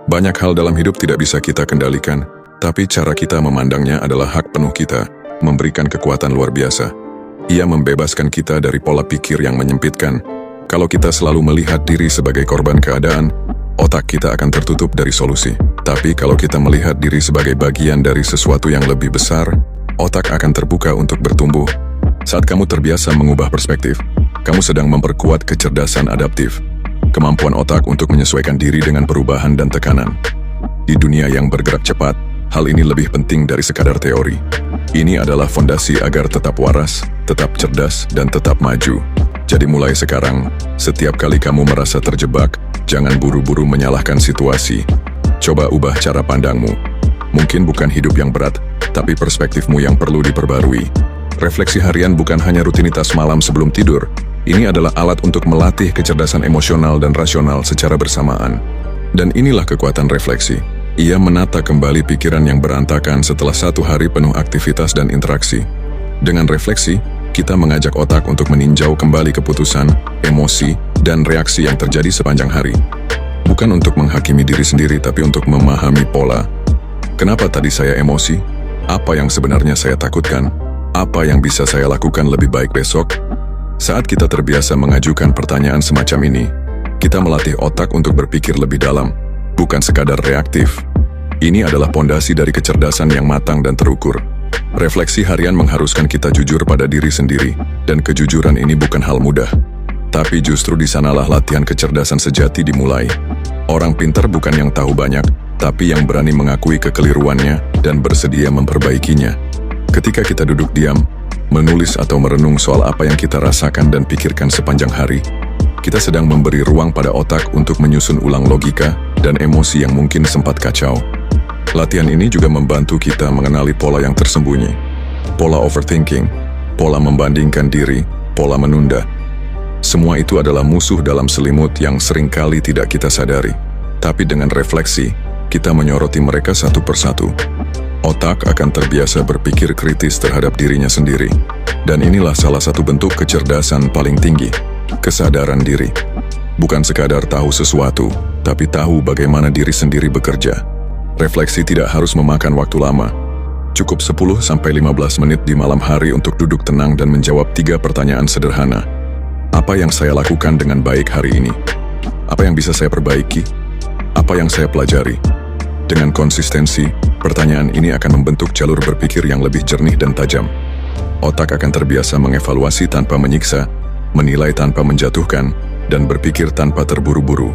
Banyak hal dalam hidup tidak bisa kita kendalikan, tapi cara kita memandangnya adalah hak penuh kita, memberikan kekuatan luar biasa. Ia membebaskan kita dari pola pikir yang menyempitkan. Kalau kita selalu melihat diri sebagai korban keadaan, otak kita akan tertutup dari solusi. Tapi kalau kita melihat diri sebagai bagian dari sesuatu yang lebih besar, otak akan terbuka untuk bertumbuh. Saat kamu terbiasa mengubah perspektif, kamu sedang memperkuat kecerdasan adaptif. Kemampuan otak untuk menyesuaikan diri dengan perubahan dan tekanan. Di dunia yang bergerak cepat, hal ini lebih penting dari sekadar teori. Ini adalah fondasi agar tetap waras, tetap cerdas, dan tetap maju. Jadi mulai sekarang, setiap kali kamu merasa terjebak, jangan buru-buru menyalahkan situasi. Coba ubah cara pandangmu. Mungkin bukan hidup yang berat, tapi perspektifmu yang perlu diperbarui. Refleksi harian bukan hanya rutinitas malam sebelum tidur. Ini adalah alat untuk melatih kecerdasan emosional dan rasional secara bersamaan. Dan inilah kekuatan refleksi. Ia menata kembali pikiran yang berantakan setelah satu hari penuh aktivitas dan interaksi. Dengan refleksi, kita mengajak otak untuk meninjau kembali keputusan, emosi, dan reaksi yang terjadi sepanjang hari. Bukan untuk menghakimi diri sendiri, tapi untuk memahami pola. Kenapa tadi saya emosi? Apa yang sebenarnya saya takutkan? Apa yang bisa saya lakukan lebih baik besok? Saat kita terbiasa mengajukan pertanyaan semacam ini, kita melatih otak untuk berpikir lebih dalam, bukan sekadar reaktif. Ini adalah pondasi dari kecerdasan yang matang dan terukur. Refleksi harian mengharuskan kita jujur pada diri sendiri, dan kejujuran ini bukan hal mudah. Tapi justru di sanalah latihan kecerdasan sejati dimulai. Orang pintar bukan yang tahu banyak, tapi yang berani mengakui kekeliruannya dan bersedia memperbaikinya. Ketika kita duduk diam, menulis atau merenung soal apa yang kita rasakan dan pikirkan sepanjang hari, kita sedang memberi ruang pada otak untuk menyusun ulang logika dan emosi yang mungkin sempat kacau. Latihan ini juga membantu kita mengenali pola yang tersembunyi. Pola overthinking, pola membandingkan diri, pola menunda. Semua itu adalah musuh dalam selimut yang seringkali tidak kita sadari. Tapi dengan refleksi, kita menyoroti mereka satu persatu. Otak akan terbiasa berpikir kritis terhadap dirinya sendiri. Dan inilah salah satu bentuk kecerdasan paling tinggi, kesadaran diri. Bukan sekadar tahu sesuatu, tapi tahu bagaimana diri sendiri bekerja. Refleksi tidak harus memakan waktu lama. Cukup 10-15 menit di malam hari untuk duduk tenang dan menjawab 3 pertanyaan sederhana. Apa yang saya lakukan dengan baik hari ini? Apa yang bisa saya perbaiki? Apa yang saya pelajari? Dengan konsistensi, pertanyaan ini akan membentuk jalur berpikir yang lebih jernih dan tajam. Otak akan terbiasa mengevaluasi tanpa menyiksa, menilai tanpa menjatuhkan, dan berpikir tanpa terburu-buru.